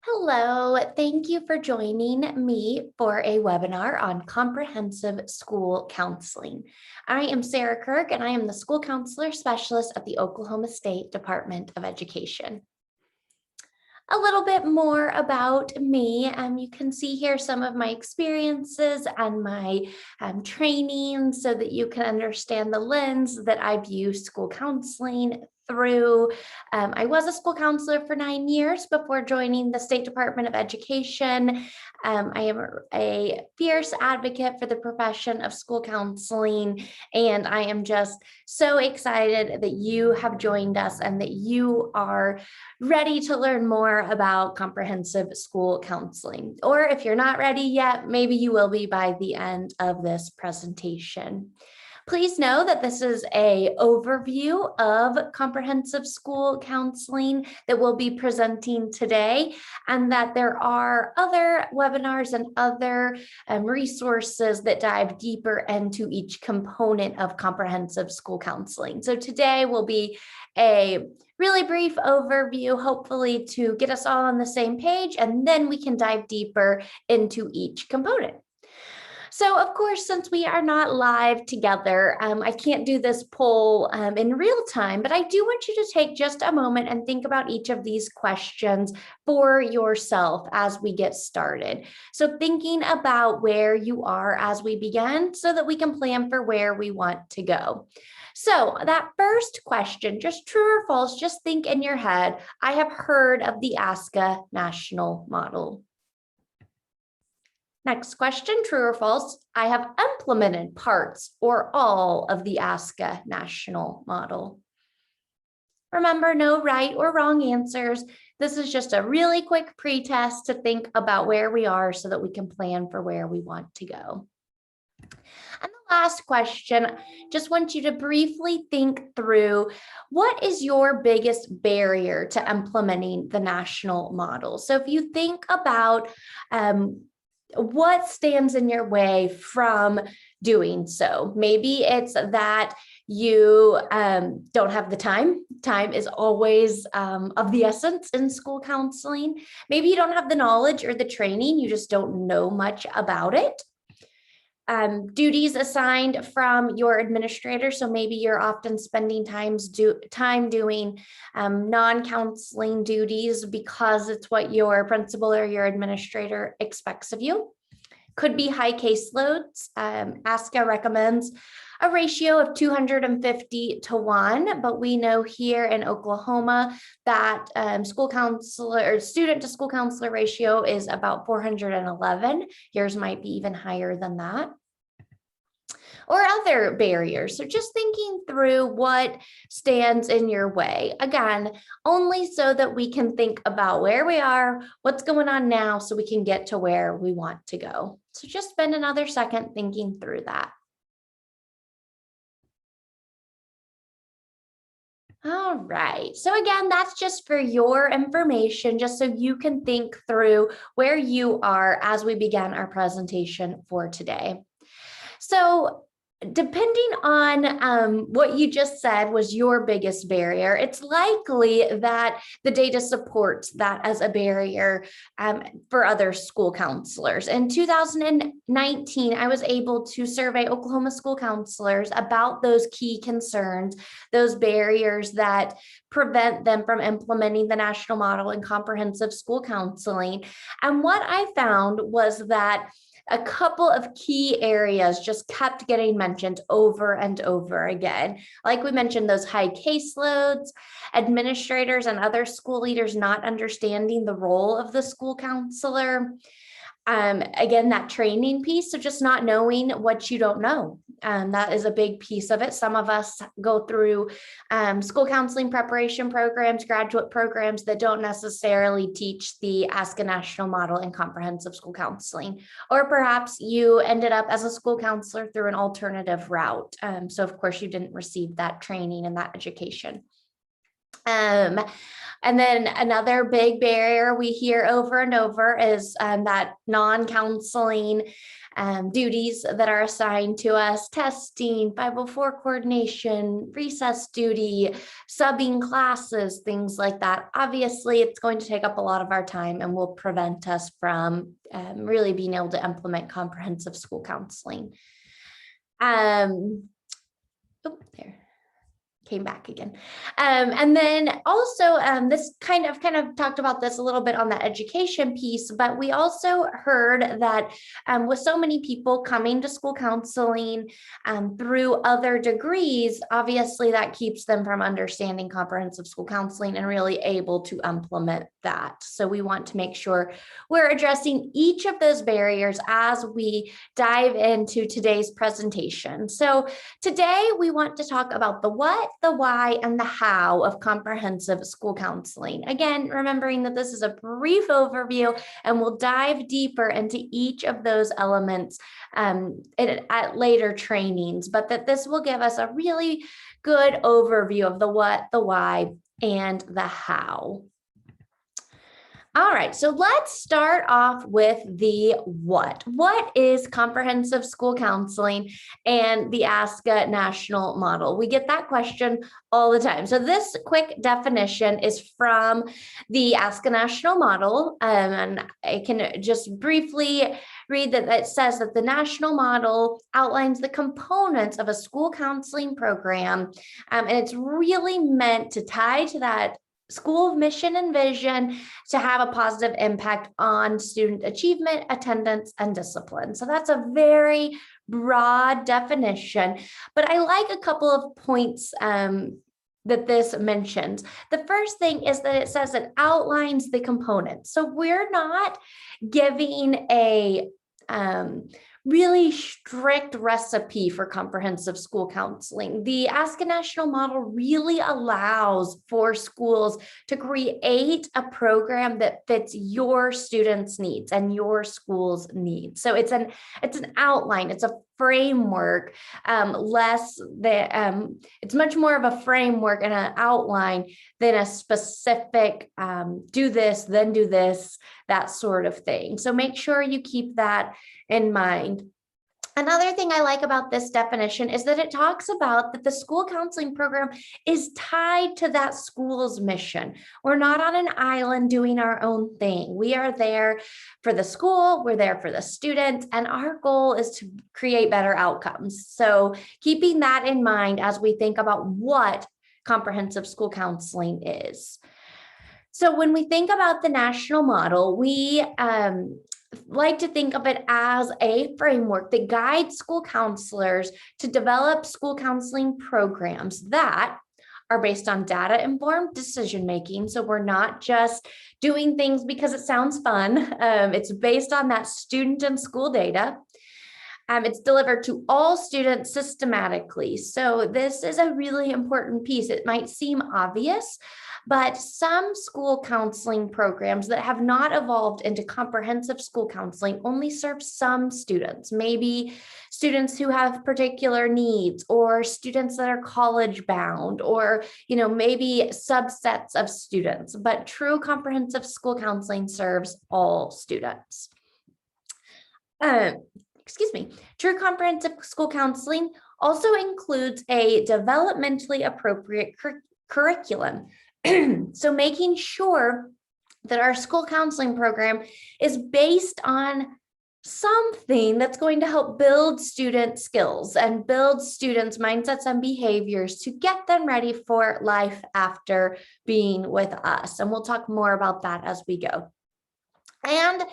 Hello, thank you for joining me for a webinar on comprehensive school counseling. I am Sarah Kirk and I am the school counselor specialist at the Oklahoma State Department of Education. A little bit more about me. You can see here some of my experiences and my training so that you can understand the lens that I view school counseling through. I was a school counselor for 9 years before joining the State Department of Education. I am a fierce advocate for the profession of school counseling, and I am just so excited that you have joined us and that you are ready to learn more about comprehensive school counseling. Or if you're not ready yet, maybe you will be by the end of this presentation. Please know that this is an overview of comprehensive school counseling that we'll be presenting today, and that there are other webinars and other resources that dive deeper into each component of comprehensive school counseling. So today will be a really brief overview, hopefully to get us all on the same page, and then we can dive deeper into each component. So of course, since we are not live together, I can't do this poll in real time, but I do want you to take just a moment and think about each of these questions for yourself as we get started. So thinking about where you are as we begin so that we can plan for where we want to go. So that first question, just true or false, just think in your head, I have heard of the ASCA National Model. Next question, true or false, I have implemented parts or all of the ASCA National Model. Remember, no right or wrong answers. This is just a really quick pretest to think about where we are so that we can plan for where we want to go. And the last question, just want you to briefly think through what is your biggest barrier to implementing the national model. So if you think about what stands in your way from doing so, maybe it's that you don't have the time. Time is always of the essence in school counseling. Maybe you don't have the knowledge or the training, you just don't know much about it. Duties assigned from your administrator. So maybe you're often spending time doing non-counseling duties because it's what your principal or your administrator expects of you. Could be high caseloads. ASCA recommends a ratio of 250 to 1, but we know here in Oklahoma that student to school counselor ratio is about 411. Yours might be even higher than that. Or other barriers. So just thinking through what stands in your way. Again, only so that we can think about where we are, what's going on now, so we can get to where we want to go. So just spend another second thinking through that. All right, so again, that's just for your information, just so you can think through where you are as we begin our presentation for today. So depending on what you just said was your biggest barrier, it's likely that the data supports that as a barrier for other school counselors. In 2019, I was able to survey Oklahoma school counselors about those key concerns, those barriers that prevent them from implementing the national model in comprehensive school counseling. And what I found was that a couple of key areas just kept getting mentioned over and over again. Like we mentioned, those high caseloads, administrators and other school leaders not understanding the role of the school counselor. Again, that training piece, so just not knowing what you don't know. That is a big piece of it. Some of us go through school counseling preparation programs, graduate programs that don't necessarily teach the ASCA National Model in comprehensive school counseling. Or perhaps you ended up as a school counselor through an alternative route. So of course you didn't receive that training and that education. And then another big barrier we hear over and over is that non-counseling duties that are assigned to us: testing, 504 coordination, recess duty, subbing classes, things like that. Obviously, it's going to take up a lot of our time and will prevent us from really being able to implement comprehensive school counseling. There. Came back again. And then also this kind of talked about this a little bit on the education piece, but we also heard that with so many people coming to school counseling through other degrees, obviously that keeps them from understanding comprehensive school counseling and really able to implement that. So we want to make sure we're addressing each of those barriers as we dive into today's presentation. So today we want to talk about the what, the why, and the how of comprehensive school counseling. Again, remembering that this is a brief overview and we'll dive deeper into each of those elements at later trainings, but that this will give us a really good overview of the what, the why, and the how. All right, so let's start off with the what. What is comprehensive school counseling and the ASCA National Model? We get that question all the time. So this quick definition is from the ASCA National Model, and I can just briefly read that it says that the national model outlines the components of a school counseling program, and it's really meant to tie to that school mission and vision to have a positive impact on student achievement, attendance, and discipline. So that's a very broad definition, but I like a couple of points that this mentions. The first thing is that it says it outlines the components. So we're not giving a really strict recipe for comprehensive school counseling. The ASCA National Model really allows for schools to create a program that fits your students' needs and your school's needs. So it's an outline, it's a framework, it's much more of a framework and an outline than a specific do this, then do this, that sort of thing. So make sure you keep that in mind. Another thing I like about this definition is that it talks about that the school counseling program is tied to that school's mission. We're not on an island doing our own thing. We are there for the school, we're there for the students, and our goal is to create better outcomes. So keeping that in mind as we think about what comprehensive school counseling is. So when we think about the national model, we like to think of it as a framework that guides school counselors to develop school counseling programs that are based on data-informed decision-making. So we're not just doing things because it sounds fun. It's based on that student and school data. It's delivered to all students systematically. So this is a really important piece. It might seem obvious, but some school counseling programs that have not evolved into comprehensive school counseling only serve some students, maybe students who have particular needs or students that are college bound or, maybe subsets of students, but true comprehensive school counseling serves all students. True comprehensive school counseling also includes a developmentally appropriate curriculum. So making sure that our school counseling program is based on something that's going to help build student skills and build students' mindsets and behaviors to get them ready for life after being with us. And we'll talk more about that as we go. And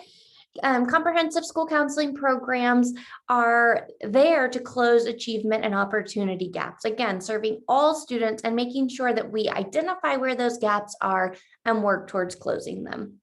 comprehensive school counseling programs are there to close achievement and opportunity gaps. Again, serving all students and making sure that we identify where those gaps are and work towards closing them.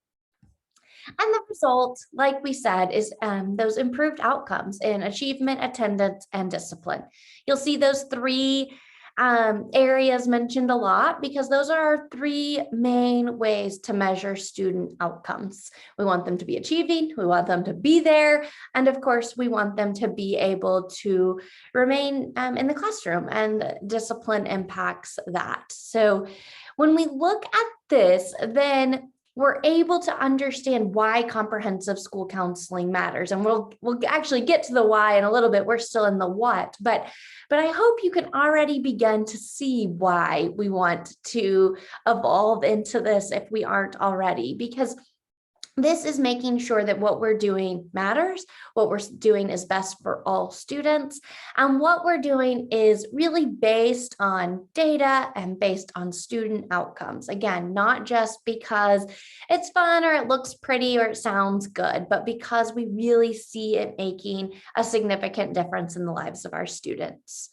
And the result, like we said, is those improved outcomes in achievement, attendance, and discipline. You'll see those three areas mentioned a lot because those are our three main ways to measure student outcomes. We want them to be achieving, we want them to be there, and of course, we want them to be able to remain in the classroom, and discipline impacts that. So when we look at this, then we're able to understand why comprehensive school counseling matters. And we'll actually get to the why in a little bit. We're still in the what, but I hope you can already begin to see why we want to evolve into this if we aren't already, because this is making sure that what we're doing matters, what we're doing is best for all students, and what we're doing is really based on data and based on student outcomes. Again, not just because it's fun or it looks pretty or it sounds good, but because we really see it making a significant difference in the lives of our students.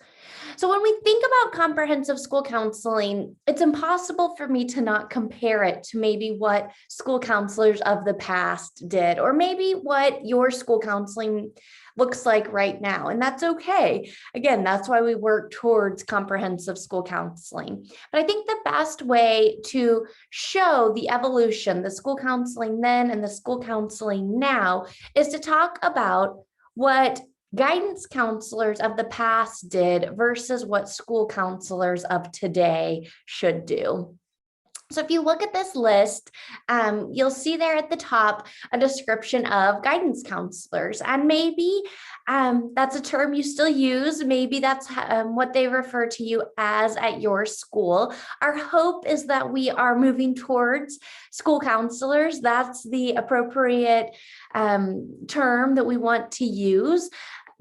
So when we think about comprehensive school counseling, it's impossible for me to not compare it to maybe what school counselors of the past did, or maybe what your school counseling looks like right now. And that's okay. Again, that's why we work towards comprehensive school counseling. But I think the best way to show the evolution, the school counseling then and the school counseling now, is to talk about what guidance counselors of the past did versus what school counselors of today should do. So if you look at this list, you'll see there at the top a description of guidance counselors, and maybe that's a term you still use. Maybe that's what they refer to you as at your school. Our hope is that we are moving towards school counselors. That's the appropriate term that we want to use.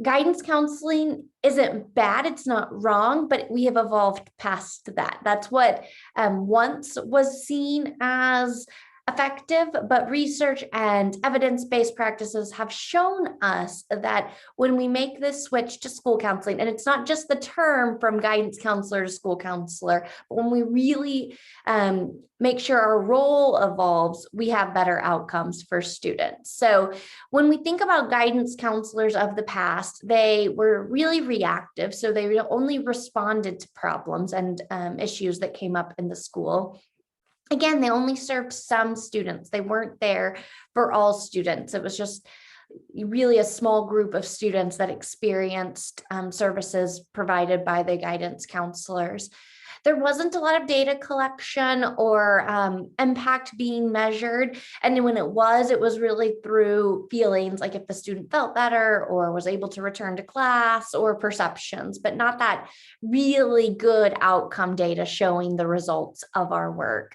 Guidance counseling isn't bad, it's not wrong, but we have evolved past that. That's what once was seen as effective, but research and evidence-based practices have shown us that when we make this switch to school counseling, and it's not just the term from guidance counselor to school counselor, but when we really make sure our role evolves, we have better outcomes for students. So when we think about guidance counselors of the past, they were really reactive. So they only responded to problems and issues that came up in the school. Again, they only served some students. They weren't there for all students. It was just really a small group of students that experienced services provided by the guidance counselors. There wasn't a lot of data collection or impact being measured. And when it was really through feelings, like if the student felt better or was able to return to class, or perceptions, but not that really good outcome data showing the results of our work.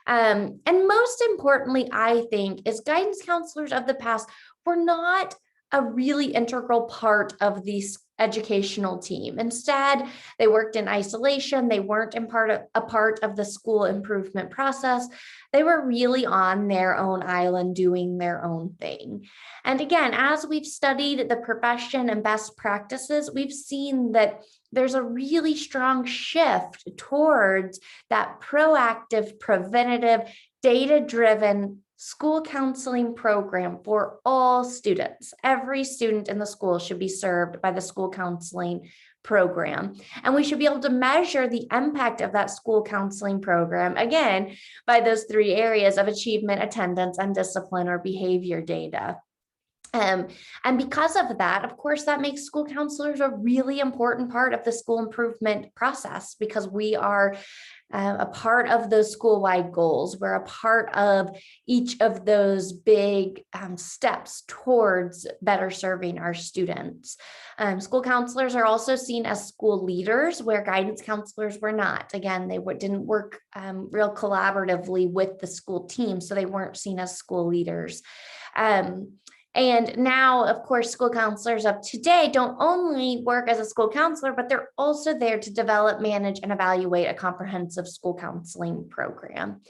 And most importantly, I think, is guidance counselors of the past were not a really integral part of the educational team. Instead, they worked in isolation. They weren't a part of the school improvement process. They were really on their own island doing their own thing. And again, as we've studied the profession and best practices, we've seen that there's a really strong shift towards that proactive, preventative, data-driven school counseling program for all students. Every student in the school should be served by the school counseling program. And we should be able to measure the impact of that school counseling program, again, by those three areas of achievement, attendance, and discipline or behavior data. And because of that, of course, that makes school counselors a really important part of the school improvement process, because we are a part of those school-wide goals. We're a part of each of those big steps towards better serving our students. School counselors are also seen as school leaders, where guidance counselors were not. Again, they didn't work real collaboratively with the school team, so they weren't seen as school leaders. And now, of course, school counselors of today don't only work as a school counselor, but they're also there to develop, manage, and evaluate a comprehensive school counseling program.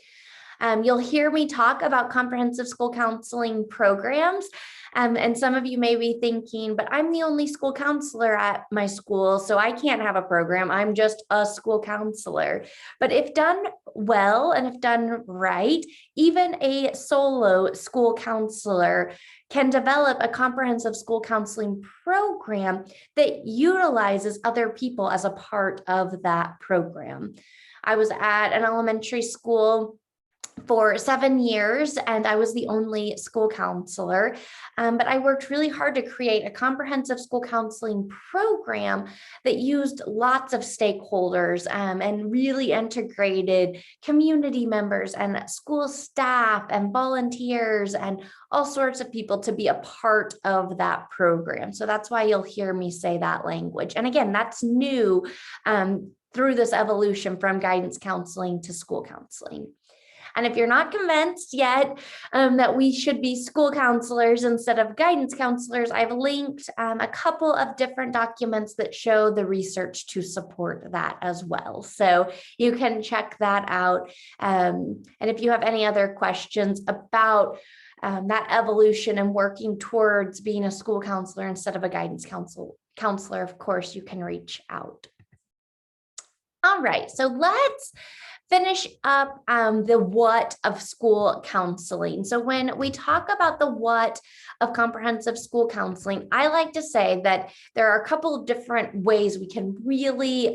You'll hear me talk about comprehensive school counseling programs. And some of you may be thinking, but I'm the only school counselor at my school, so I can't have a program. I'm just a school counselor. But if done well and if done right, even a solo school counselor can develop a comprehensive school counseling program that utilizes other people as a part of that program. I was at an elementary school for 7 years, and I was the only school counselor. But I worked really hard to create a comprehensive school counseling program that used lots of stakeholders and really integrated community members and school staff and volunteers and all sorts of people to be a part of that program. So that's why you'll hear me say that language. And again, that's new through this evolution from guidance counseling to school counseling. And if you're not convinced yet that we should be school counselors instead of guidance counselors, I've linked a couple of different documents that show the research to support that as well. So you can check that out. And if you have any other questions about that evolution and working towards being a school counselor instead of a guidance counselor, of course, you can reach out. All right, so let's finish up the what of school counseling. So when we talk about the what of comprehensive school counseling, I like to say that there are a couple of different ways we can really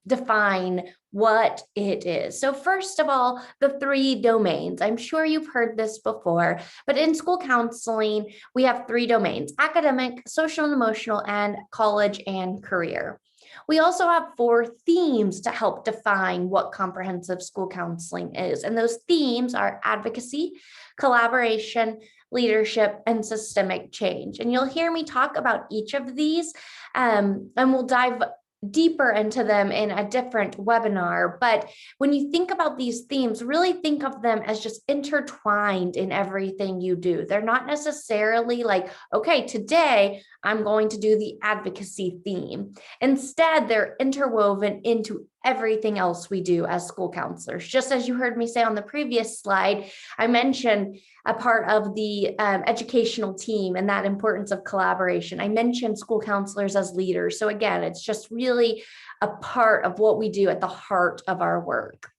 define what it is. So first of all, the 3 domains. I'm sure you've heard this before, but in school counseling, we have 3 domains: academic, social and emotional, and college and career. We also have 4 themes to help define what comprehensive school counseling is. And those themes are advocacy, collaboration, leadership, and systemic change. And you'll hear me talk about each of these, and we'll dive deeper into them in a different webinar. But when you think about these themes, really think of them as just intertwined in everything you do. They're not necessarily like, okay, today I'm going to do the advocacy theme. Instead, they're interwoven into everything else we do as school counselors. Just as you heard me say on the previous slide, I mentioned a part of the educational team and that importance of collaboration. I mentioned school counselors as leaders. So again, it's just really a part of what we do at the heart of our work.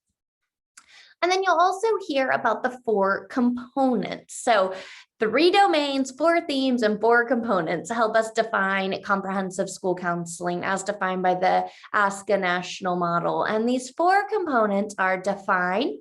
And then you'll also hear about the 4 components. So 3 domains, 4 themes, and 4 components help us define comprehensive school counseling as defined by the ASCA National Model. And these 4 components are define,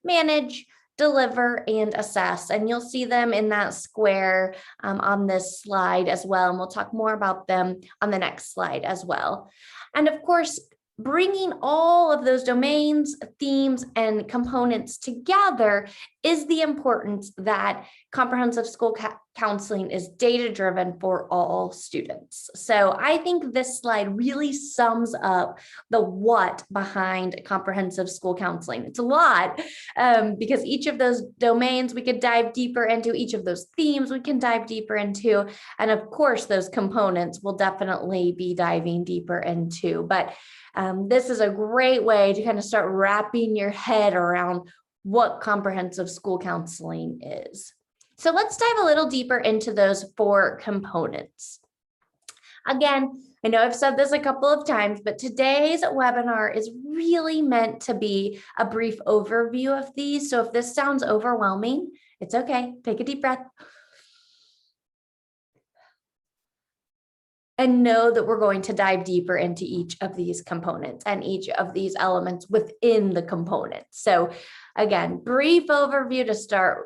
manage, deliver, and assess. And you'll see them in that square on this slide as well. And we'll talk more about them on the next slide as well. And of course, bringing all of those domains, themes, and components together is the importance that comprehensive school counseling is data-driven for all students. So I think this slide really sums up the what behind comprehensive school counseling. It's a lot because each of those domains we could dive deeper into, each of those themes we can dive deeper into, and of course those components will definitely be diving deeper into. But this is a great way to kind of start wrapping your head around what comprehensive school counseling is. So let's dive a little deeper into those 4 components. Again, I know I've said this a couple of times, but today's webinar is really meant to be a brief overview of these. So if this sounds overwhelming, it's okay. Take a deep breath. And know that we're going to dive deeper into each of these components and each of these elements within the components. So again, brief overview to start,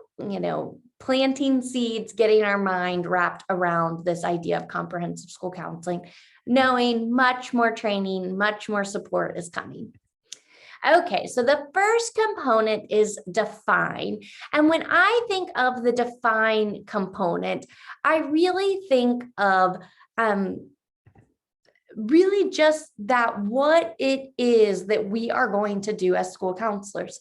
planting seeds, getting our mind wrapped around this idea of comprehensive school counseling, knowing much more training, much more support is coming. Okay, so the first component is define. And when I think of the define component, I really think of really just that what it is that we are going to do as school counselors.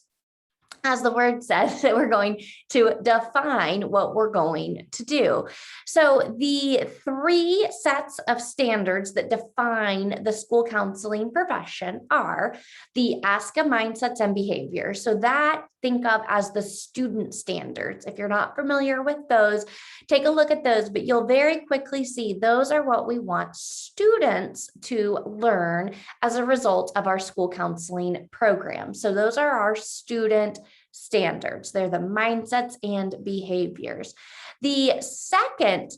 As the word says, that we're going to define what we're going to do. So the 3 sets of standards that define the school counseling profession are the ASCA mindsets and behaviors. So that think of as the student standards. If you're not familiar with those, take a look at those, but you'll very quickly see those are what we want students to learn as a result of our school counseling program. So those are our student standards. They're the mindsets and behaviors. The second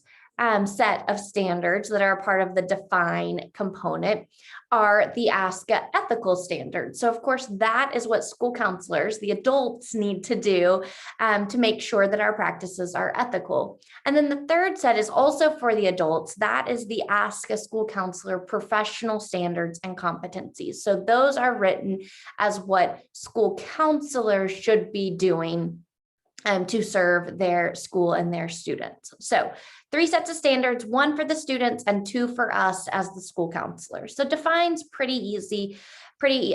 set of standards that are a part of the define component are the ASCA ethical standards. So of course, that is what school counselors, the adults, need to do to make sure that our practices are ethical. And then the third set is also for the adults. That is the ASCA School Counselor professional standards and competencies. So those are written as what school counselors should be doing to serve their school and their students. So 3 sets of standards, 1 for the students and 2 for us as the school counselors. So define's pretty easy, pretty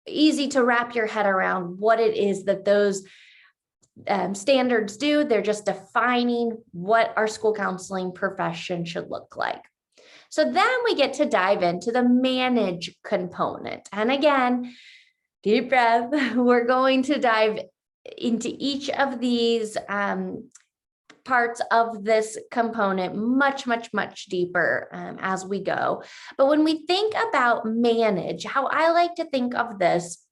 easy to wrap your head around what it is that those standards do. They're just defining what our school counseling profession should look like. So then we get to dive into the manage component. And again, deep breath, we're going to dive into each of these parts of this component much deeper as we go. But when we think about manage, how I like to think of this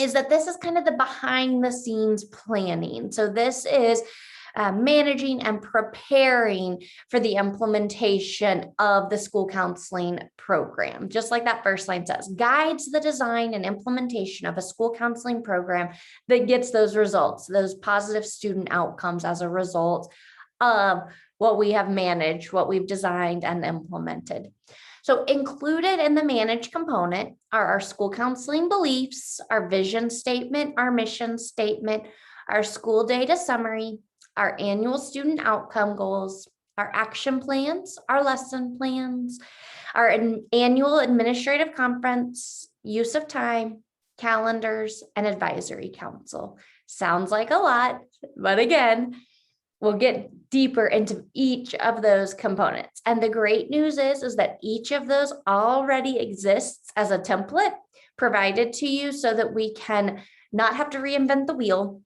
is that this is kind of the behind the scenes planning. So this is managing and preparing for the implementation of the school counseling program. Just like that first line says, guides the design and implementation of a school counseling program that gets those results, those positive student outcomes as a result of what we have managed, what we've designed and implemented. So included in the manage component are our school counseling beliefs, our vision statement, our mission statement, our school data summary, our annual student outcome goals, our action plans, our lesson plans, our annual administrative conference, use of time, calendars, and advisory council. Sounds like a lot, but again, we'll get deeper into each of those components. And the great news is that each of those already exists as a template provided to you so that we can not have to reinvent the wheel,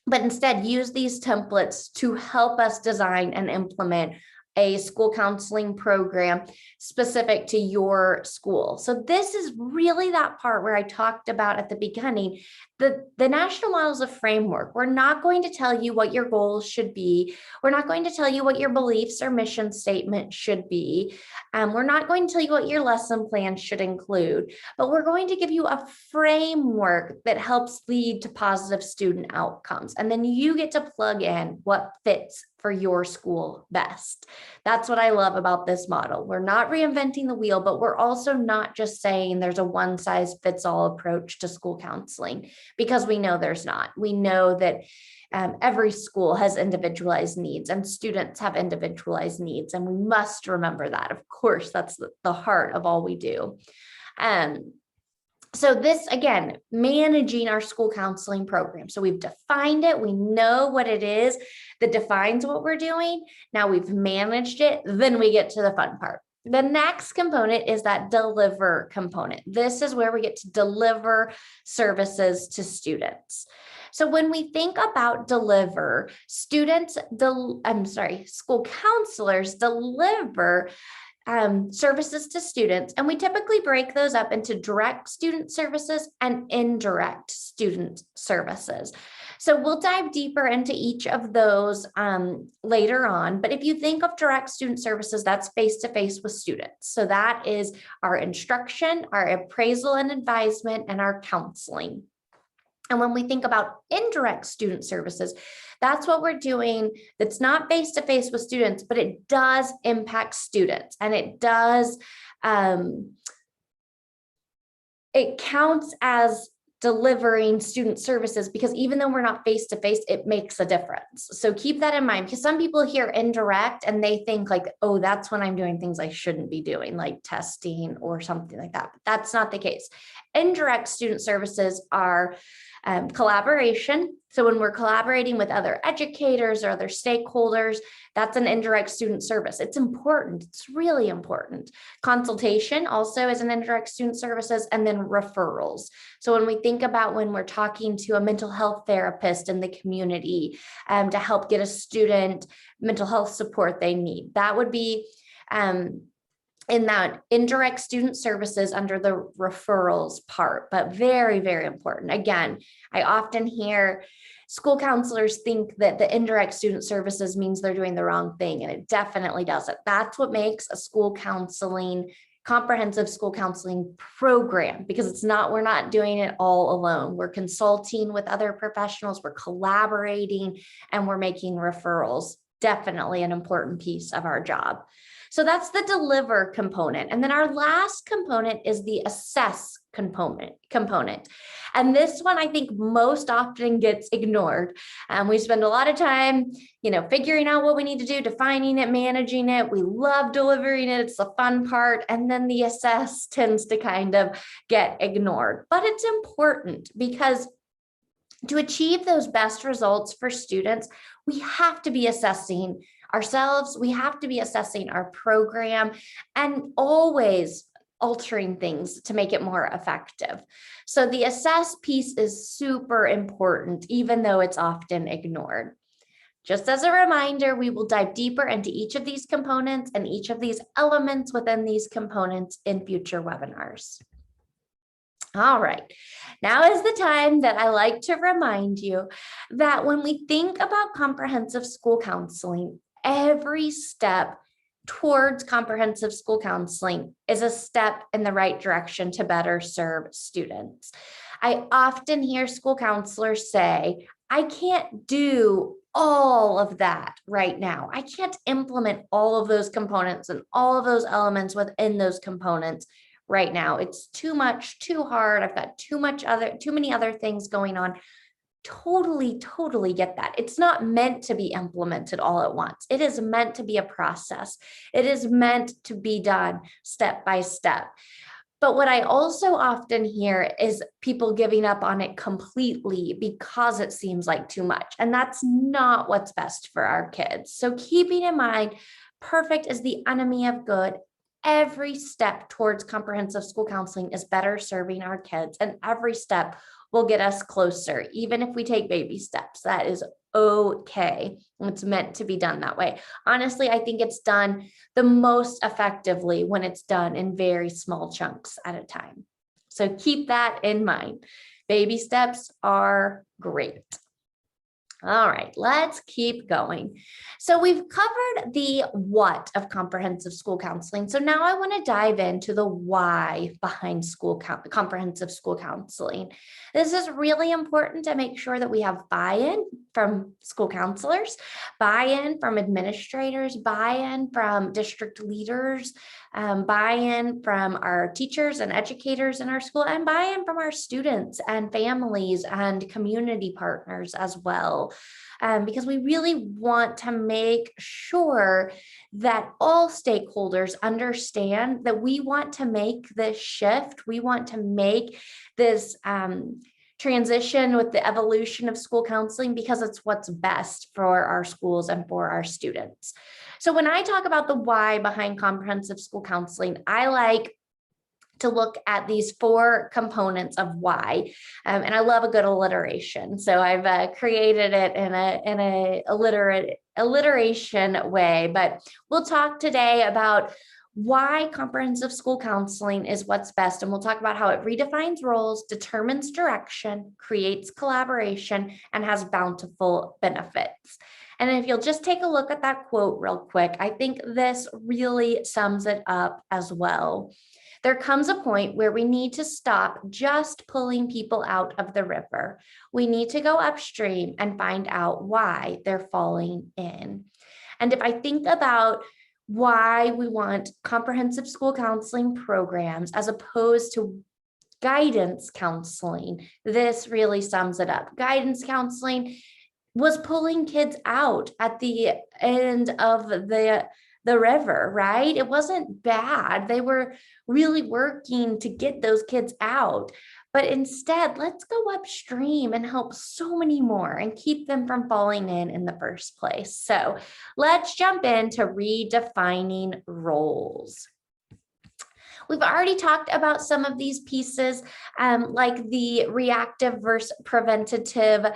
but instead use these templates to help us design and implement a school counseling program specific to your school. So this is really that part where I talked about at the beginning, the national models of framework. We're not going to tell you what your goals should be. We're not going to tell you what your beliefs or mission statement should be. We're not going to tell you what your lesson plan should include, but we're going to give you a framework that helps lead to positive student outcomes. And then you get to plug in what fits for your school best. That's what I love about this model. We're not reinventing the wheel, but we're also not just saying there's a one size fits all approach to school counseling, because we know there's not. We know that every school has individualized needs and students have individualized needs. And we must remember that. Of course, that's the heart of all we do. So this, again, managing our school counseling program. So we've defined it. We know what it is that defines what we're doing. Now we've managed it. Then we get to the fun part. The next component is that deliver component. This is where we get to deliver services to students. So when we think about deliver, school counselors deliver services to students, and we typically break those up into direct student services and indirect student services. So we'll dive deeper into each of those later on. But if you think of direct student services, that's face-to-face with students. So that is our instruction, our appraisal and advisement, and our counseling. And when we think about indirect student services, that's what we're doing that's not face-to-face with students, but it does impact students, and it does, it counts as delivering student services, because even though we're not face-to-face, it makes a difference. So keep that in mind, because some people hear indirect and they think like, oh, that's when I'm doing things I shouldn't be doing, like testing or something like that. But that's not the case. Indirect student services are collaboration. So when we're collaborating with other educators or other stakeholders, that's an indirect student service. It's important. It's really important. Consultation also is an indirect student services, and then referrals. So when we think about when we're talking to a mental health therapist in the community to help get a student mental health support they need, that would be in that indirect student services under the referrals part, but very, very important. Again, I often hear school counselors think that the indirect student services means they're doing the wrong thing, and it definitely doesn't. That's what makes a comprehensive school counseling program, because we're not doing it all alone. We're consulting with other professionals, we're collaborating, and we're making referrals. Definitely an important piece of our job. So that's the deliver component. And then our last component is the assess component. And this one, I think, most often gets ignored. We spend a lot of time, figuring out what we need to do, defining it, managing it. We love delivering it. It's the fun part. And then the assess tends to kind of get ignored. But it's important, because to achieve those best results for students, we have to be assessing ourselves. We have to be assessing our program, and always altering things to make it more effective. So the assess piece is super important, even though it's often ignored. Just as a reminder, we will dive deeper into each of these components and each of these elements within these components in future webinars. All right, now is the time that I like to remind you that when we think about comprehensive school counseling, every step towards comprehensive school counseling is a step in the right direction to better serve students. I often hear school counselors say, I can't do all of that right now. I can't implement all of those components and all of those elements within those components right now. It's too much, too hard. I've got too many other things going on. Totally get that. It's not meant to be implemented all at once. It is meant to be a process. It is meant to be done step by step. But what I also often hear is people giving up on it completely because it seems like too much. And that's not what's best for our kids. So keeping in mind, perfect is the enemy of good. Every step towards comprehensive school counseling is better serving our kids, and every step will get us closer, even if we take baby steps. That is okay. It's meant to be done that way. Honestly, I think it's done the most effectively when it's done in very small chunks at a time. So keep that in mind. Baby steps are great. All right, let's keep going. So we've covered the what of comprehensive school counseling. So now I want to dive into the why behind comprehensive school counseling. This is really important to make sure that we have buy-in from school counselors, buy-in from administrators, buy-in from district leaders, buy-in from our teachers and educators in our school, and buy-in from our students and families and community partners as well. Because we really want to make sure that all stakeholders understand that we want to make this shift. We want to make this transition with the evolution of school counseling because it's what's best for our schools and for our students. So when I talk about the why behind comprehensive school counseling, I like to look at these 4 components of why, and I love a good alliteration. So I've created it in a alliteration way. But we'll talk today about why comprehensive school counseling is what's best, and we'll talk about how it redefines roles, determines direction, creates collaboration, and has bountiful benefits. And if you'll just take a look at that quote real quick, I think this really sums it up as well. There comes a point where we need to stop just pulling people out of the river. We need to go upstream and find out why they're falling in. And if I think about why we want comprehensive school counseling programs as opposed to guidance counseling, this really sums it up. Guidance counseling was pulling kids out at the end of the river, right? It wasn't bad. They were really working to get those kids out. But instead, let's go upstream and help so many more and keep them from falling in the first place. So let's jump into redefining roles. We've already talked about some of these pieces, like the reactive versus preventative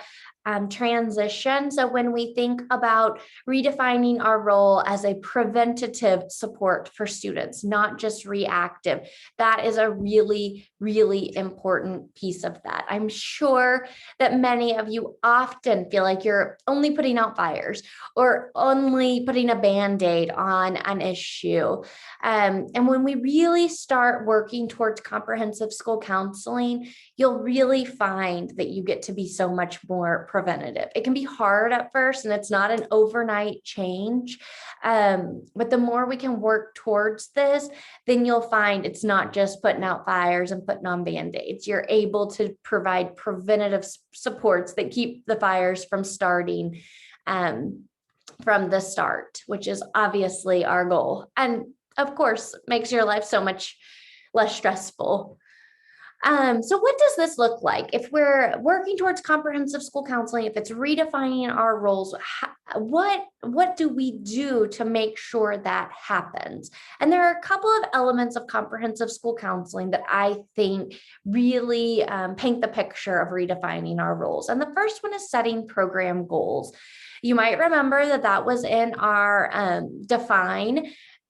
transition. So when we think about redefining our role as a preventative support for students, not just reactive, that is a really, really important piece of that. I'm sure that many of you often feel like you're only putting out fires or only putting a Band-Aid on an issue. And when we really start working towards comprehensive school counseling, you'll really find that you get to be so much more preventative. It can be hard at first, and it's not an overnight change. But the more we can work towards this, then you'll find it's not just putting out fires and putting on Band-Aids. You're able to provide preventative supports that keep the fires from starting from the start, which is obviously our goal. And of course, makes your life so much less stressful. So what does this look like? If we're working towards comprehensive school counseling, if it's redefining our roles, what do we do to make sure that happens? And there are a couple of elements of comprehensive school counseling that I think really paint the picture of redefining our roles. And the first one is setting program goals. You might remember that was in our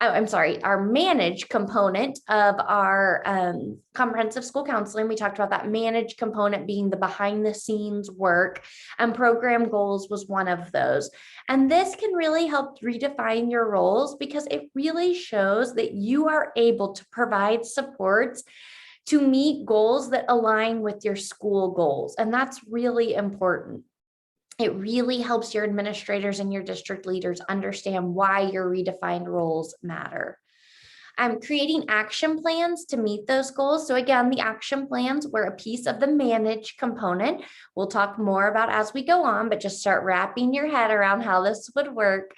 our manage component of our comprehensive school counseling. We talked about that manage component being the behind the scenes work, and program goals was one of those. And this can really help redefine your roles because it really shows that you are able to provide supports to meet goals that align with your school goals. And that's really important. It really helps your administrators and your district leaders understand why your redefined roles matter. Creating action plans to meet those goals. So again, the action plans were a piece of the manage component. We'll talk more about as we go on, but just start wrapping your head around how this would work.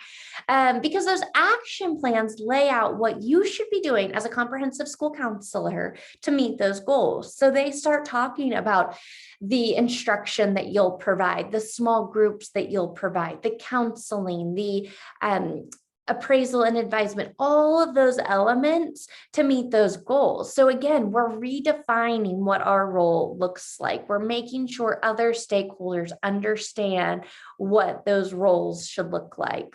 Because those action plans lay out what you should be doing as a comprehensive school counselor to meet those goals. So they start talking about the instruction that you'll provide, the small groups that you'll provide, the counseling, the appraisal and advisement, all of those elements to meet those goals. So again, we're redefining what our role looks like. We're making sure other stakeholders understand what those roles should look like.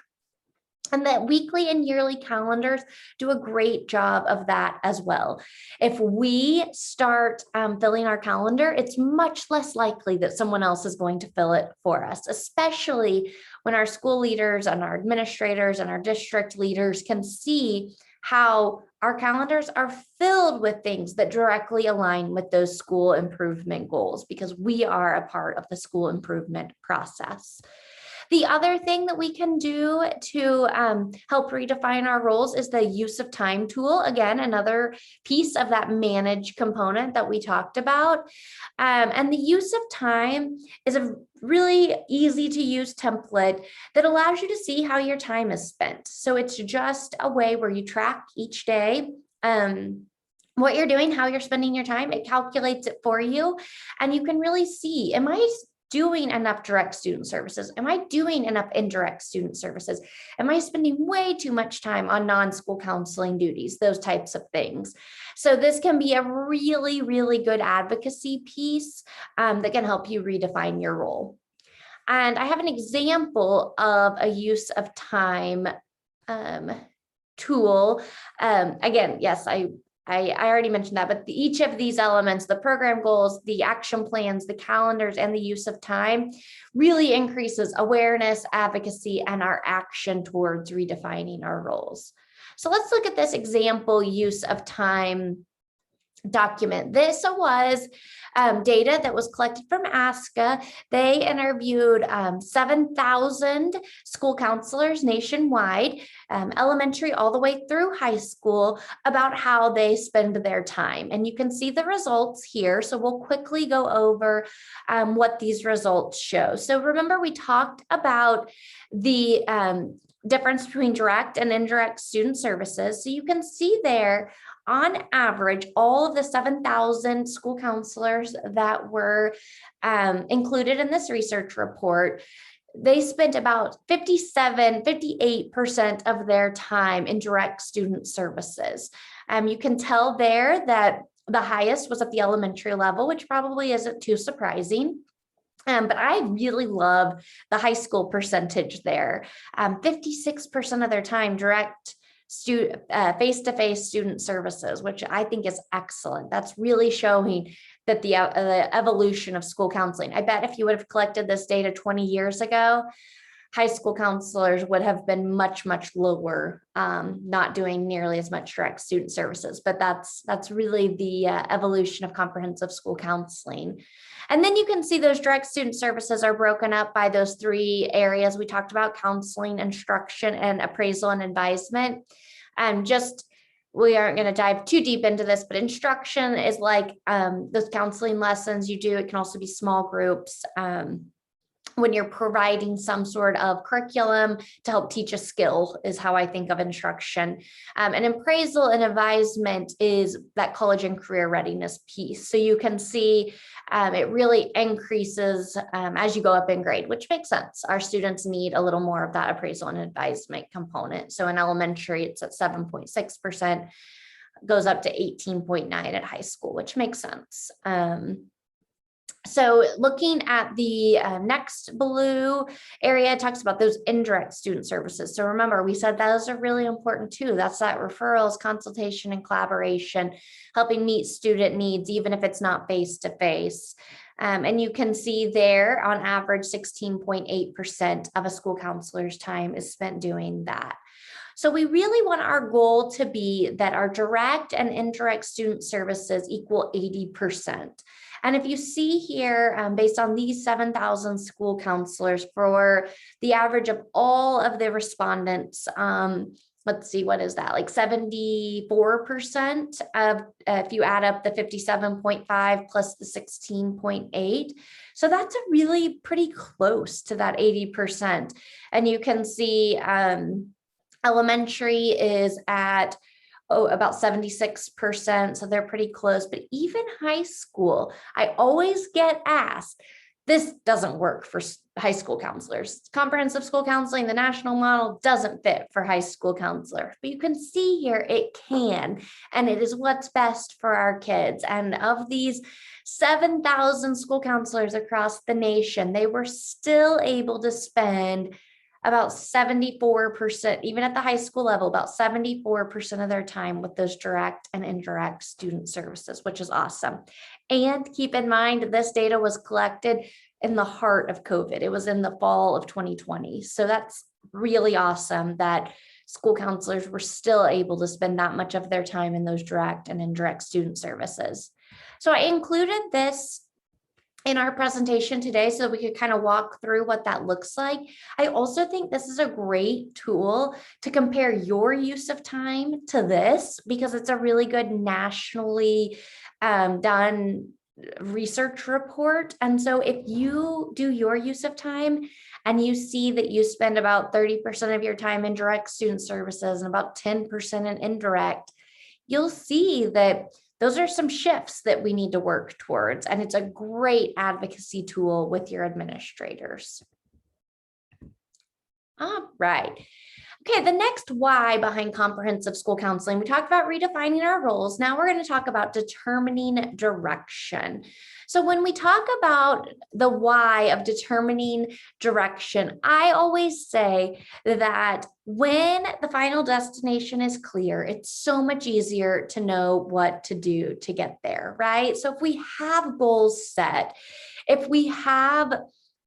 And that weekly and yearly calendars do a great job of that as well. If we start filling our calendar, it's much less likely that someone else is going to fill it for us, especially when our school leaders and our administrators and our district leaders can see how our calendars are filled with things that directly align with those school improvement goals, because we are a part of the school improvement process. The other thing that we can do to help redefine our roles is the use of time tool. Again, another piece of that manage component that we talked about. And the use of time is a really easy to use template that allows you to see how your time is spent. So it's just a way where you track each day what you're doing, how you're spending your time. It calculates it for you, and you can really see, am I doing enough direct student services? Am I doing enough indirect student services? Am I spending way too much time on non-school counseling duties? Those types of things. So this can be a really, really good advocacy piece that can help you redefine your role. And I have an example of a use of time tool. Again, yes, I already mentioned that, but each of these elements, the program goals, the action plans, the calendars, and the use of time really increases awareness, advocacy, and our action towards redefining our roles. So let's look at this example use of time document. This was data that was collected from ASCA. They interviewed 7,000 school counselors nationwide, elementary all the way through high school, about how they spend their time. And you can see the results here. So we'll quickly go over what these results show. So remember, we talked about the difference between direct and indirect student services. So you can see there, on average, all of the 7,000 school counselors that were included in this research report, they spent about 58% of their time in direct student services. You can tell there that the highest was at the elementary level, which probably isn't too surprising. But I really love the high school percentage there. 56% of their time direct face-to-face student services, which I think is excellent. That's really showing that the evolution of school counseling. I bet if you would have collected this data 20 years ago, high school counselors would have been much, much lower, not doing nearly as much direct student services. But that's really the evolution of comprehensive school counseling. And then you can see those direct student services are broken up by those three areas we talked about: counseling, instruction, and appraisal and advisement. We aren't going to dive too deep into this, but instruction is like those counseling lessons you do. It can also be small groups. When you're providing some sort of curriculum to help teach a skill is how I think of instruction. And appraisal and advisement is that college and career readiness piece. So you can see it really increases as you go up in grade, which makes sense. Our students need a little more of that appraisal and advisement component. So in elementary, it's at 7.6%, goes up to 18.9 at high school, which makes sense. So looking at the next blue area, it talks about those indirect student services. So remember, we said those are really important too. That's that referrals, consultation, and collaboration, helping meet student needs, even if it's not face-to-face. And you can see there, on average, 16.8% of a school counselor's time is spent doing that. So we really want our goal to be that our direct and indirect student services equal 80%. And if you see here, based on these 7,000 school counselors, for the average of all of the respondents, let's see, what is that? Like 74% of, if you add up the 57.5 plus the 16.8. So that's a really pretty close to that 80%. And you can see elementary is at about 76%. So they're pretty close, but even high school, I always get asked, this doesn't work for high school counselors. Comprehensive school counseling, the national model, doesn't fit for high school counselors, but you can see here it can, and it is what's best for our kids. And of these 7,000 school counselors across the nation, they were still able to spend about 74%, even at the high school level, about 74% of their time with those direct and indirect student services, which is awesome. And keep in mind, this data was collected in the heart of COVID. It was in the fall of 2020. So that's really awesome that school counselors were still able to spend that much of their time in those direct and indirect student services. So I included this in our presentation today so we could kind of walk through what that looks like. I also think this is a great tool to compare your use of time to this, because it's a really good nationally done research report. And so if you do your use of time and you see that you spend about 30% of your time in direct student services and about 10% in indirect, you'll see that those are some shifts that we need to work towards, and it's a great advocacy tool with your administrators. All right. Okay, the next why behind comprehensive school counseling, we talked about redefining our roles. Now we're going to talk about determining direction. So when we talk about the why of determining direction, I always say that when the final destination is clear, it's so much easier to know what to do to get there, right? So if we have goals set, if we have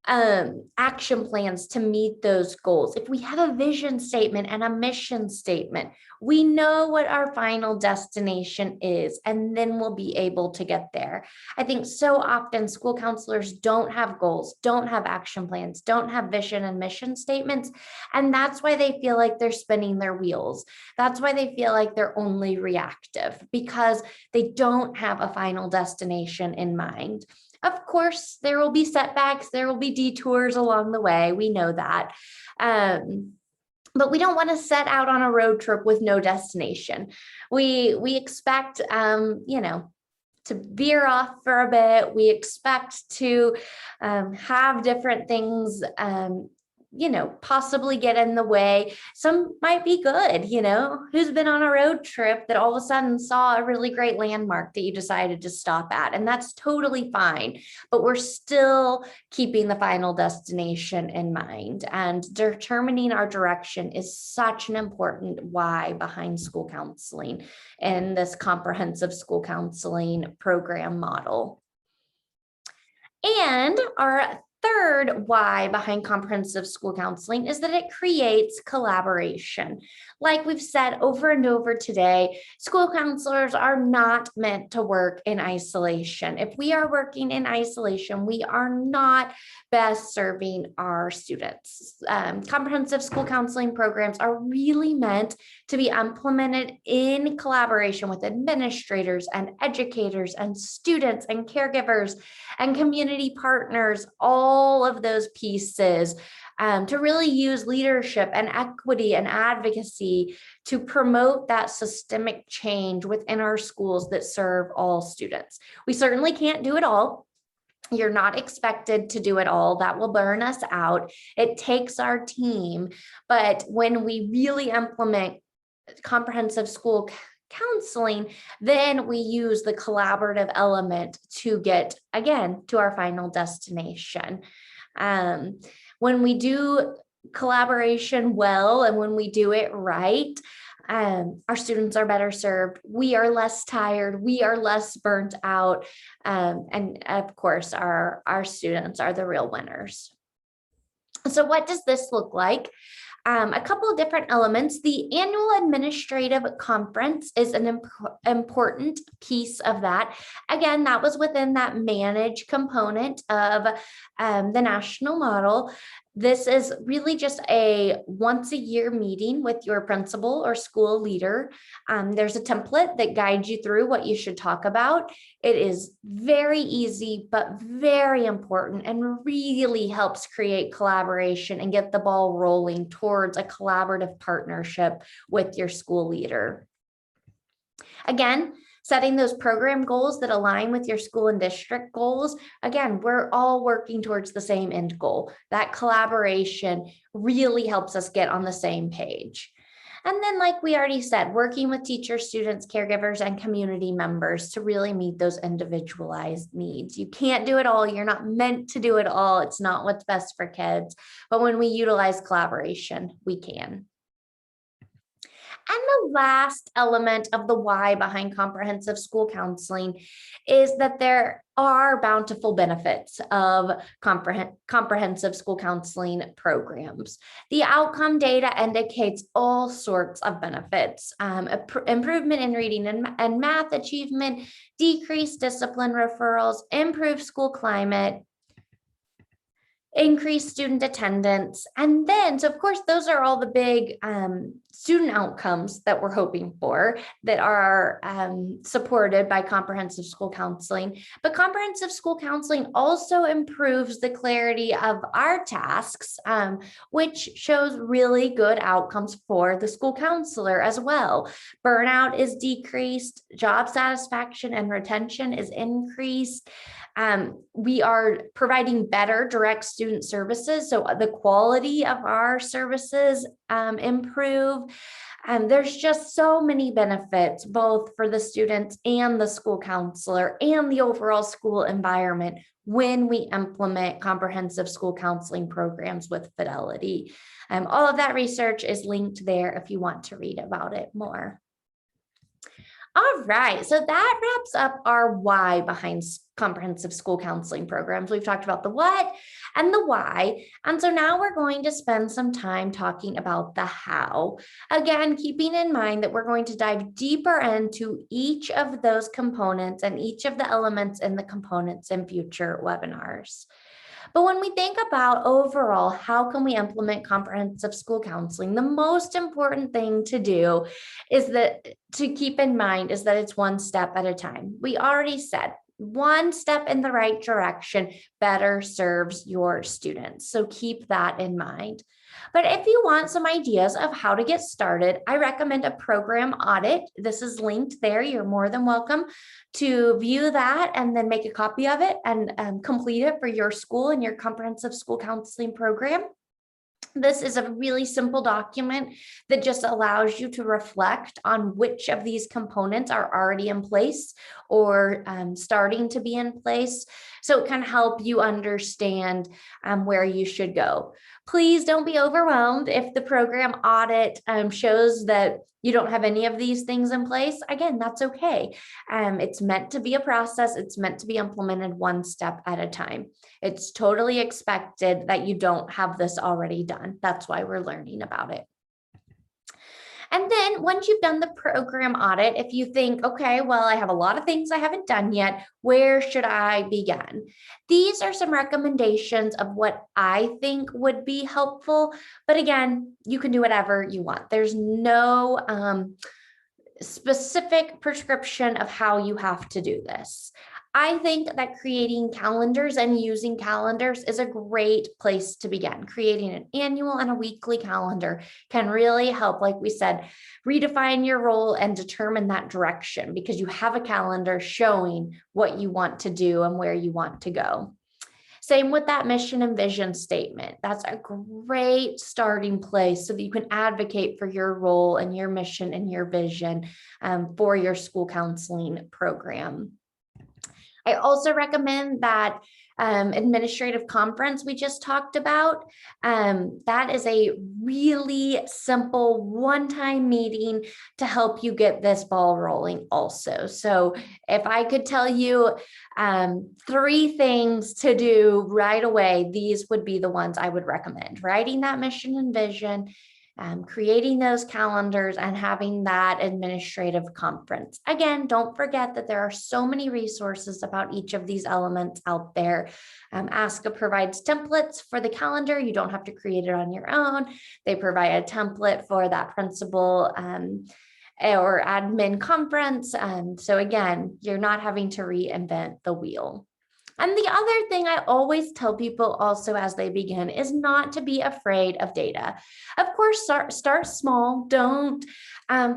action plans to meet those goals, if we have a vision statement and a mission statement, we know what our final destination is, and then we'll be able to get there. I think so often school counselors don't have goals, don't have action plans, don't have vision and mission statements, and that's why they feel like they're spinning their wheels. That's why they feel like they're only reactive, because they don't have a final destination in mind. Of course, there will be setbacks, there will be detours along the way. We know that. But we don't want to set out on a road trip with no destination. We expect, to veer off for a bit. We expect to have different things possibly get in the way. Some might be good, who's been on a road trip that all of a sudden saw a really great landmark that you decided to stop at, and that's totally fine. But we're still keeping the final destination in mind, and determining our direction is such an important why behind school counseling and this comprehensive school counseling program model. And our third why behind comprehensive school counseling is that it creates collaboration. Like we've said over and over today, school counselors are not meant to work in isolation. If we are working in isolation, we are not best serving our students. Comprehensive school counseling programs are really meant to be implemented in collaboration with administrators and educators and students and caregivers and community partners, all of those pieces, to really use leadership and equity and advocacy to promote that systemic change within our schools that serve all students. We certainly can't do it all. You're not expected to do it all. That will burn us out. It takes our team. But when we really implement comprehensive school counseling, then we use the collaborative element to get, again, to our final destination. When we do collaboration well and when we do it right, our students are better served. We are less tired. We are less burnt out. And of course, our students are the real winners. So what does this look like? A couple of different elements. The annual administrative conference is an important piece of that. Again, that was within that manage component of the national model. This is really just a once a year meeting with your principal or school leader. There's a template that guides you through what you should talk about. It is very easy, but very important, and really helps create collaboration and get the ball rolling towards a collaborative partnership with your school leader. Again, setting those program goals that align with your school and district goals. Again, we're all working towards the same end goal. That collaboration really helps us get on the same page. And then, like we already said, working with teachers, students, caregivers, and community members to really meet those individualized needs. You can't do it all. You're not meant to do it all. It's not what's best for kids. But when we utilize collaboration, we can. And the last element of the why behind comprehensive school counseling is that there are bountiful benefits of comprehensive school counseling programs. The outcome data indicates all sorts of benefits: improvement in reading and math achievement, decreased discipline referrals, improved school climate, increased student attendance. And then, so of course, those are all the big student outcomes that we're hoping for that are supported by comprehensive school counseling. But comprehensive school counseling also improves the clarity of our tasks, which shows really good outcomes for the school counselor as well. Burnout is decreased, job satisfaction and retention is increased. We are providing better direct student services, so the quality of our services improve. There's just so many benefits, both for the students and the school counselor and the overall school environment when we implement comprehensive school counseling programs with fidelity. All of that research is linked there if you want to read about it more. All right, so that wraps up our why behind comprehensive school counseling programs. We've talked about the what and the why. And so now we're going to spend some time talking about the how. Again, keeping in mind that we're going to dive deeper into each of those components and each of the elements in the components in future webinars. But when we think about overall, how can we implement comprehensive school counseling? The most important thing to do is that to keep in mind is that it's one step at a time. We already said one step in the right direction better serves your students. So keep that in mind. But if you want some ideas of how to get started, I recommend a program audit. This is linked there. You're more than welcome to view that and then make a copy of it and complete it for your school and your comprehensive school counseling program. This is a really simple document that just allows you to reflect on which of these components are already in place or starting to be in place. So it can help you understand where you should go. Please don't be overwhelmed if the program audit shows that you don't have any of these things in place. Again, that's okay. It's meant to be a process. It's meant to be implemented one step at a time. It's totally expected that you don't have this already done. That's why we're learning about it. And then once you've done the program audit, if you think, okay, well, I have a lot of things I haven't done yet, where should I begin? These are some recommendations of what I think would be helpful. But again, you can do whatever you want. There's no specific prescription of how you have to do this. I think that creating calendars and using calendars is a great place to begin. Creating an annual and a weekly calendar can really help, like we said, redefine your role and determine that direction because you have a calendar showing what you want to do and where you want to go. Same with that mission and vision statement. That's a great starting place so that you can advocate for your role and your mission and your vision for your school counseling program. I also recommend that administrative conference we just talked about. That is a really simple one-time meeting to help you get this ball rolling also. So if I could tell you 3 things to do right away, these would be the ones I would recommend. Writing that mission and vision, creating those calendars, and having that administrative conference. Again, don't forget that there are so many resources about each of these elements out there. ASCA provides templates for the calendar. You don't have to create it on your own. They provide a template for that principal or admin conference. So again, you're not having to reinvent the wheel. And the other thing I always tell people also as they begin is not to be afraid of data. Of course, start small. Don't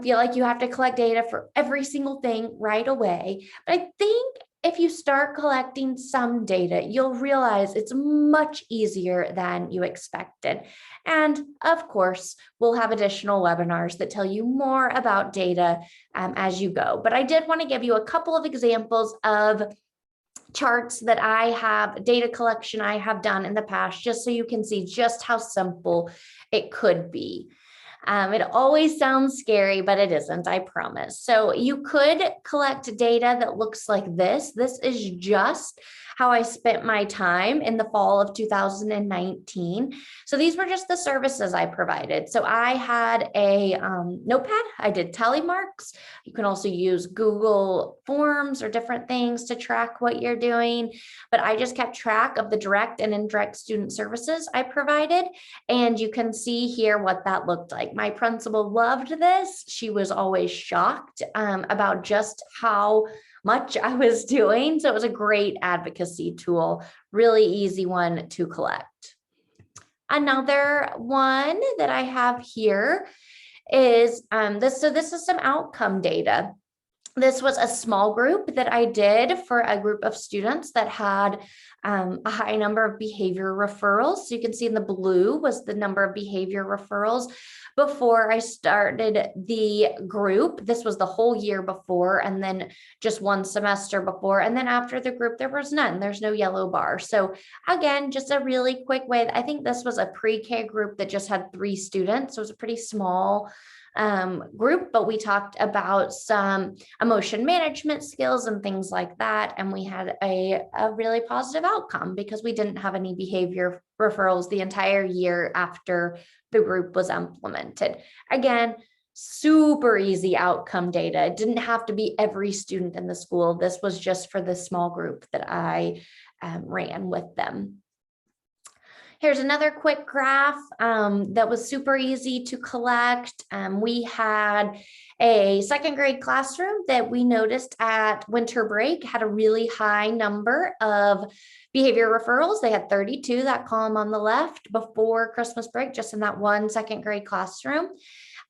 feel like you have to collect data for every single thing right away. But I think if you start collecting some data, you'll realize it's much easier than you expected. And of course, we'll have additional webinars that tell you more about data as you go. But I did want to give you a couple of examples of charts that I have, data collection I have done in the past, just so you can see just how simple it could be. It always sounds scary, but it isn't, I promise. So you could collect data that looks like this. This is just how I spent my time in the fall of 2019. So these were just the services I provided. So I had a notepad. I did tally marks. You can also use Google Forms or different things to track what you're doing. But I just kept track of the direct and indirect student services I provided. And you can see here what that looked like. My principal loved this. She was always shocked about just how much I was doing. So it was a great advocacy tool, really easy one to collect. Another one that I have here is this. So this is some outcome data. This was a small group that I did for a group of students that had a high number of behavior referrals. So you can see in the blue was the number of behavior referrals before I started the group. This was the whole year before, and then just one semester before. And then after the group, there was none. There's no yellow bar. So again, just a really quick way. I think this was a pre-K group that just had 3 students. So it was a pretty small group, but we talked about some emotion management skills and things like that. And we had a really positive outcome because we didn't have any behavior referrals the entire year after the group was implemented. Again, super easy outcome data. It didn't have to be every student in the school. This was just for the small group that I ran with them. Here's another quick graph that was super easy to collect. We had a 2nd grade classroom that we noticed at winter break had a really high number of behavior referrals. They had 32, that column on the left, before Christmas break, just in that one 2nd grade classroom.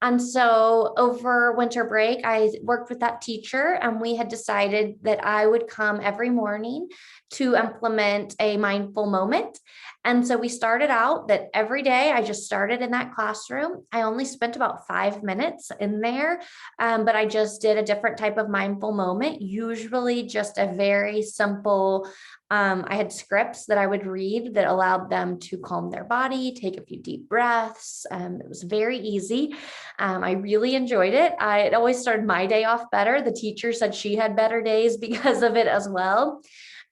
And so over winter break, I worked with that teacher, and we had decided that I would come every morning to implement a mindful moment. And so we started out that every day I just started in that classroom. I only spent about 5 minutes in there, but I just did a different type of mindful moment, usually just a very simple, I had scripts that I would read that allowed them to calm their body, take a few deep breaths. It was very easy. I really enjoyed it. It always started my day off better. The teacher said she had better days because of it as well.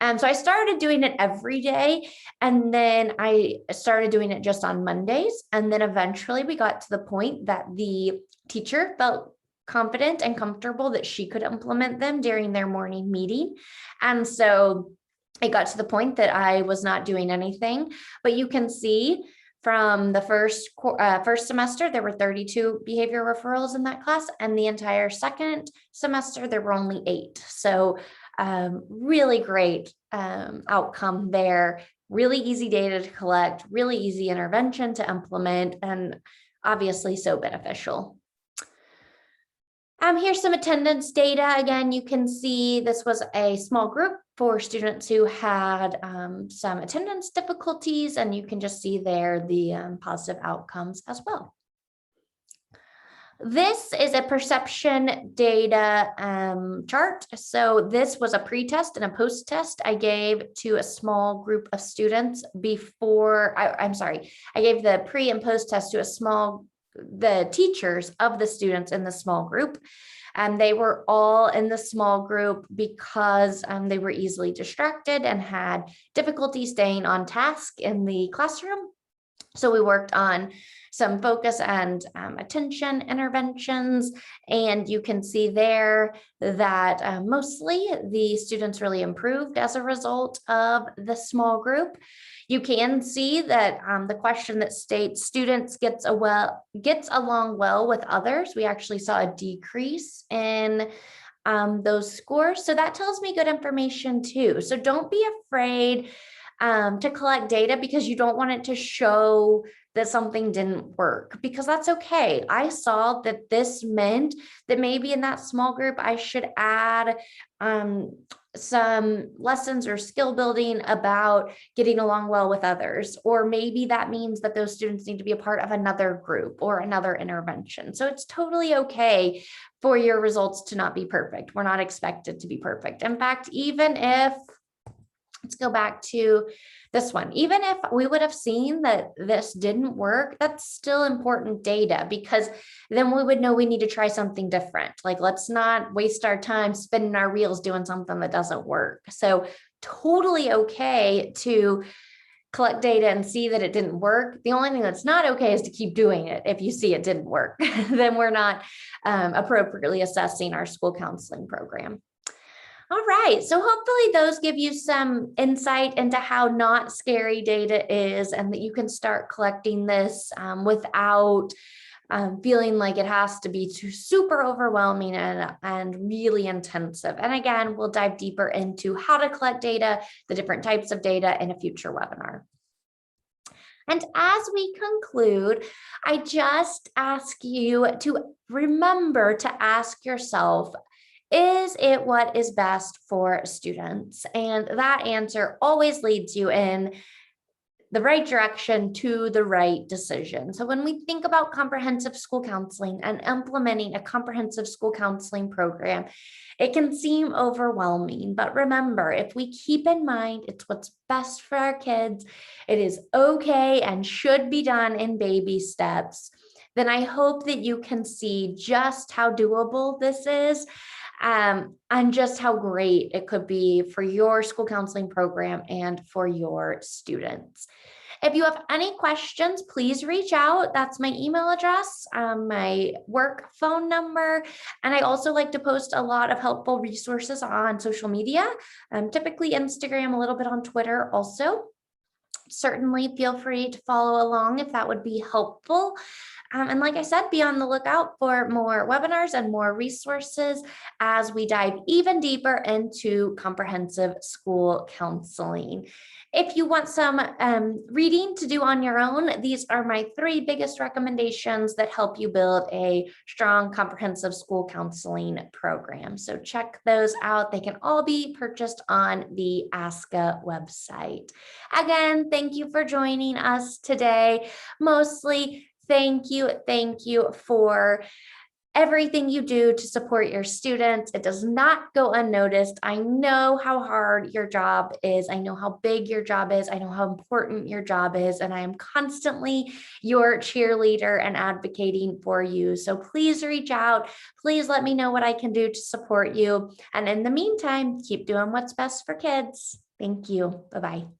So I started doing it every day, and then I started doing it just on Mondays. And then eventually we got to the point that the teacher felt confident and comfortable that she could implement them during their morning meeting. And so it got to the point that I was not doing anything, but you can see from the first semester, there were 32 behavior referrals in that class, and the entire second semester, there were only 8. So really great outcome there, really easy data to collect, really easy intervention to implement, and obviously so beneficial. Here's some attendance data. Again, you can see this was a small group for students who had some attendance difficulties, and you can just see there the positive outcomes as well. This is a perception data chart. So this was a pre-test and a post-test I gave to a small group of students before, I gave the pre and post-test to the teachers of the students in the small group. And they were all in the small group because they were easily distracted and had difficulty staying on task in the classroom. So we worked on some focus and attention interventions, and you can see there that mostly the students really improved as a result of the small group. You can see that the question that states students gets along well with others, we actually saw a decrease in those scores. So that tells me good information too. So don't be afraid to collect data because you don't want it to show that something didn't work, because that's okay. I saw that this meant that maybe in that small group, I should add some lessons or skill building about getting along well with others. Or maybe that means that those students need to be a part of another group or another intervention. So it's totally okay for your results to not be perfect. We're not expected to be perfect. In fact, even if, let's go back to this one. Even if we would have seen that this didn't work, that's still important data, because then we would know we need to try something different. Like, let's not waste our time spinning our wheels doing something that doesn't work. So totally okay to collect data and see that it didn't work. The only thing that's not okay is to keep doing it. If you see it didn't work, then we're not appropriately assessing our school counseling program. All right, so hopefully those give you some insight into how not scary data is, and that you can start collecting this without feeling like it has to be too super overwhelming and really intensive. And again, we'll dive deeper into how to collect data, the different types of data in a future webinar. And as we conclude, I just ask you to remember to ask yourself, is it what is best for students? And that answer always leads you in the right direction to the right decision. So when we think about comprehensive school counseling and implementing a comprehensive school counseling program, it can seem overwhelming. But remember, if we keep in mind it's what's best for our kids, it is okay and should be done in baby steps, then I hope that you can see just how doable this is. And just how great it could be for your school counseling program and for your students. If you have any questions, please reach out. That's my email address, my work phone number. And I also like to post a lot of helpful resources on social media, typically Instagram, a little bit on Twitter also. Certainly feel free to follow along if that would be helpful. And like I said, be on the lookout for more webinars and more resources as we dive even deeper into comprehensive school counseling. If you want some reading to do on your own, these are my 3 biggest recommendations that help you build a strong comprehensive school counseling program. So check those out. They can all be purchased on the ASCA website. Again, thank thank you for joining us today. Mostly, thank you for everything you do to support your students. It does not go unnoticed. I know how hard your job is. I know how big your job is. I know how important your job is. And I am constantly your cheerleader and advocating for you. So please reach out. Please let me know what I can do to support you. And in the meantime, keep doing what's best for kids. Thank you. Bye-bye.